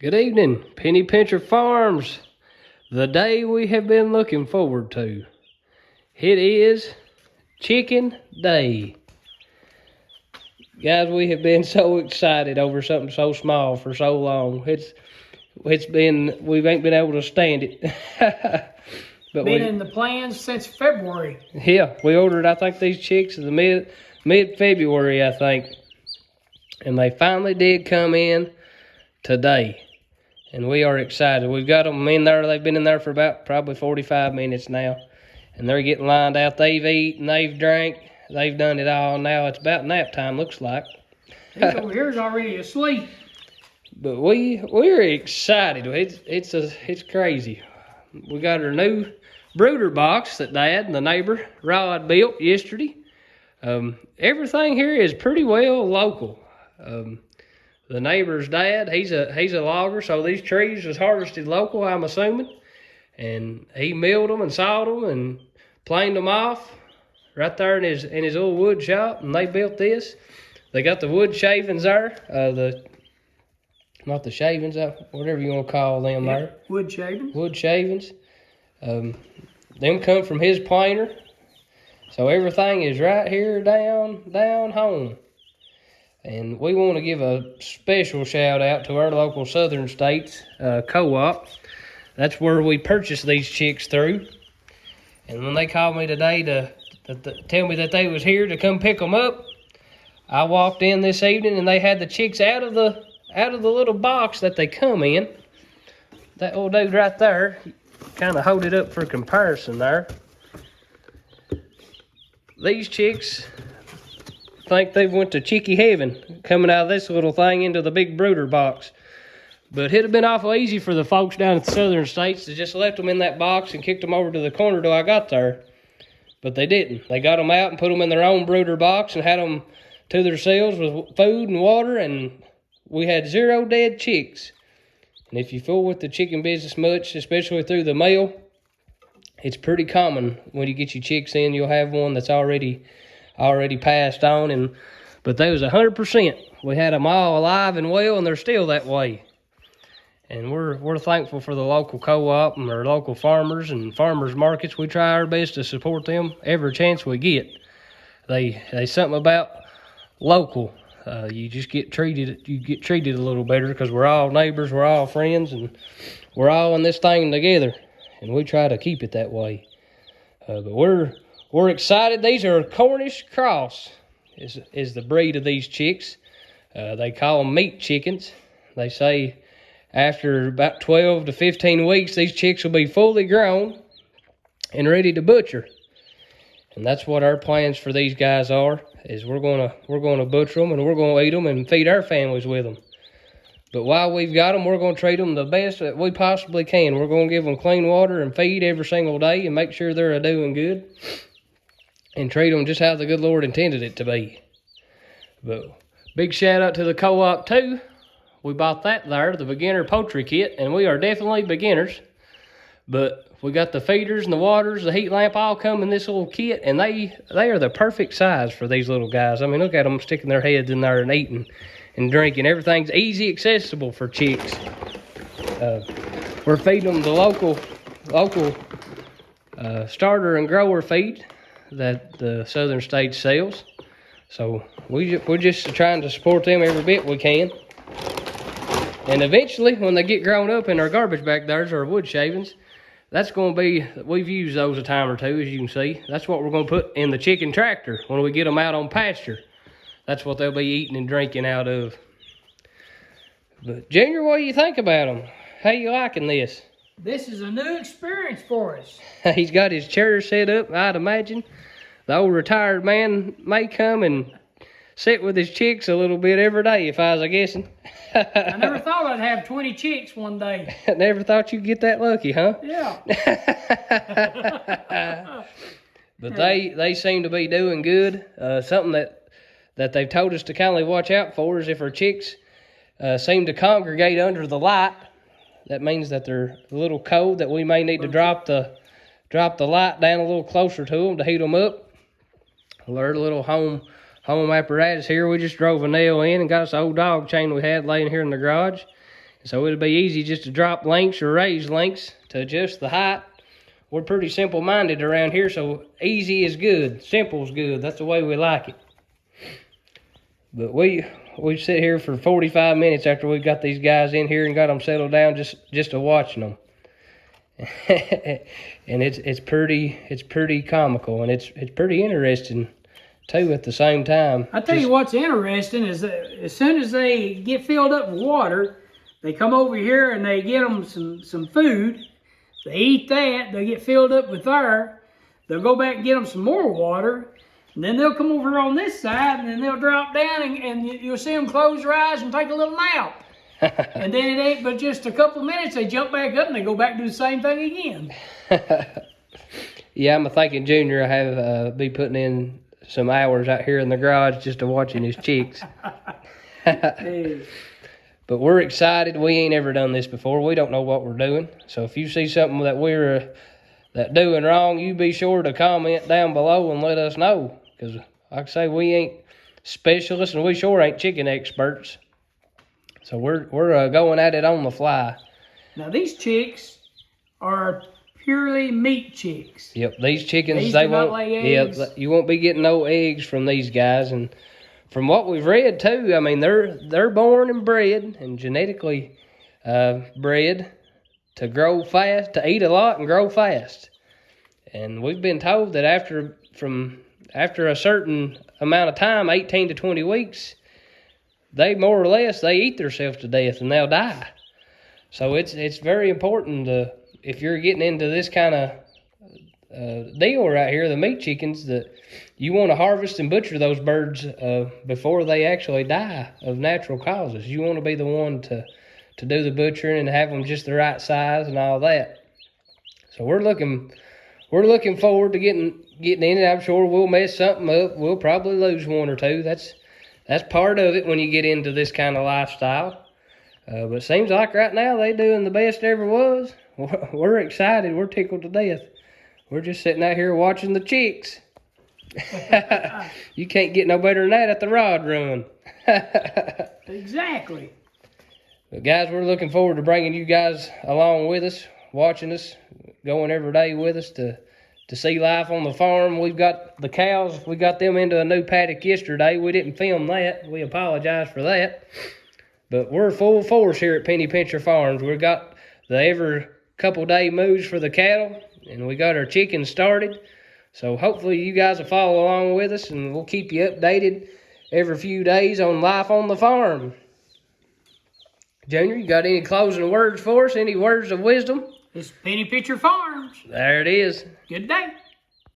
Good evening, Penny Pincher Farms. The day we have been looking forward to. It is Chicken Day. Guys, we have been so excited over something so small for so long. We ain't been able to stand it. But been in the plans since February. Yeah, we ordered, I think, these chicks in the mid-February, I think. And they finally did come in today. And we are excited. We've got them in there. They've been in there for about probably 45 minutes now. And they're getting lined out. They've eaten, they've drank, they've done it all. Now it's about nap time, looks like. He's over here is already asleep. But we're excited. It's crazy. We got our new brooder box that Dad and the neighbor Rod built yesterday. Everything here is pretty well local. The neighbor's dad, he's a logger, so these trees was harvested local, I'm assuming. And he milled them and sawed them and planed them off right there in his little wood shop, and they built this. They got the wood shavings there, not the shavings, whatever you want to call them there. Wood shavings. Wood shavings. Them come from his planer. So everything is right here down home. And we want to give a special shout out to our local Southern States Co-op. That's where we purchased these chicks through. And when they called me today to tell me that they was here to come pick them up, I walked in this evening and they had the chicks out of the little box that they come in. That old dude right there, kind of hold it up for comparison there. These chicks think they went to chickie heaven coming out of this little thing into the big brooder box. But it'd have been awful easy for the folks down at the Southern States to just left them in that box and kicked them over to the corner till I got there. But they didn't. They got them out and put them in their own brooder box and had them to themselves with food and water, and we had 0 dead chicks. And if you fool with the chicken business much, especially through the mail, it's pretty common when you get your chicks in, you'll have one that's already passed on. But they was 100%. We had them all alive and well, and they're still that way. And we're thankful for the local co-op and our local farmers and farmers markets. We try our best to support them every chance we get. They something about local. You get treated a little better because we're all neighbors, we're all friends, and we're all in this thing together. And we try to keep it that way. But we're excited. These are Cornish Cross is the breed of these chicks. They call them meat chickens. They say after about 12 to 15 weeks, these chicks will be fully grown and ready to butcher. And that's what our plans for these guys are, is we're gonna butcher them and we're gonna eat them and feed our families with them. But while we've got them, we're going to treat them the best that we possibly can. We're going to give them clean water and feed every single day and make sure they're doing good. And treat them just how the good Lord intended it to be. But big shout out to the co-op too. We bought that there, the beginner poultry kit, and we are definitely beginners. But we got the feeders and the waters, the heat lamp all come in this little kit, and they are the perfect size for these little guys. I mean, look at them sticking their heads in there and eating and drinking. Everything's easy accessible for chicks. We're feeding them the local starter and grower feed that the Southern States sells. So we're just trying to support them every bit we can. And eventually, when they get grown up in our garbage back there's our wood shavings, that's going to be, we've used those a time or two, as you can see. That's what we're going to put in the chicken tractor when we get them out on pasture. That's what they'll be eating and drinking out of. But Junior, what do you think about them? How you liking this? This is a new experience for us. He's got his chair set up, I'd imagine. The old retired man may come and sit with his chicks a little bit every day, if I was guessing. I never thought I'd have 20 chicks one day. Never thought you'd get that lucky, huh? Yeah. But they seem to be doing good. Something that they've told us to kind of watch out for is if our chicks seem to congregate under the light, that means that they're a little cold, that we may need to drop the light down a little closer to them to heat them up. Our little home apparatus here, we just drove a nail in and got us an old dog chain we had laying here in the garage. So it'll be easy just to drop links or raise links to adjust the height. We're pretty simple-minded around here, so easy is good, simple is good. That's the way we like it. But we sit here for 45 minutes after we got these guys in here and got them settled down just to watching them. And it's pretty comical, and it's pretty interesting too at the same time. I tell you what's interesting is that as soon as they get filled up with water, they come over here and they get them some food. They eat that. They get filled up with air. They'll go back and get them some more water. And then they'll come over on this side, and then they'll drop down, and you'll see them close their eyes and take a little nap. And then it ain't but just a couple of minutes, they jump back up and they go back and do the same thing again. Yeah, I'm thinking Junior I have be putting in some hours out here in the garage just to watching his chicks. But we're excited. We ain't ever done this before. We don't know what we're doing. So if you see something that we're doing wrong, you be sure to comment down below and let us know. Because like I say, we ain't specialists and we sure ain't chicken experts. So we're going at it on the fly. Now these chicks are purely meat chicks. Yep, these chickens, these they do won't not lay eggs. Yep, you won't be getting no eggs from these guys. And from what we've read too, I mean they're born and bred and genetically bred to grow fast, to eat a lot and grow fast. And we've been told that after a certain amount of time, 18 to 20 weeks, they more or less they eat themselves to death and they'll die. So it's very important if you're getting into this kind of deal right here, the meat chickens, that you want to harvest and butcher those birds before they actually die of natural causes. You want to be the one to do the butchering and have them just the right size and all that. So we're looking forward to getting in it. I'm sure we'll mess something up. We'll probably lose one or two. That's part of it when you get into this kind of lifestyle. But it seems like right now they doing the best there ever was. We're excited. We're tickled to death. We're just sitting out here watching the chicks. You can't get no better than that at the rod run. Exactly. But guys, we're looking forward to bringing you guys along with us, watching us, going every day with us to see life on the farm. We've got the cows. We got them into a new paddock yesterday. We didn't film that. We apologize for that. But we're full force here at Penny Pincher Farms. We've got the every couple day moves for the cattle, and we got our chickens started. So hopefully you guys will follow along with us, and we'll keep you updated every few days on life on the farm. Junior, you got any closing words for us? Any words of wisdom? It's Penny Pincher Farms. There it is. Good day.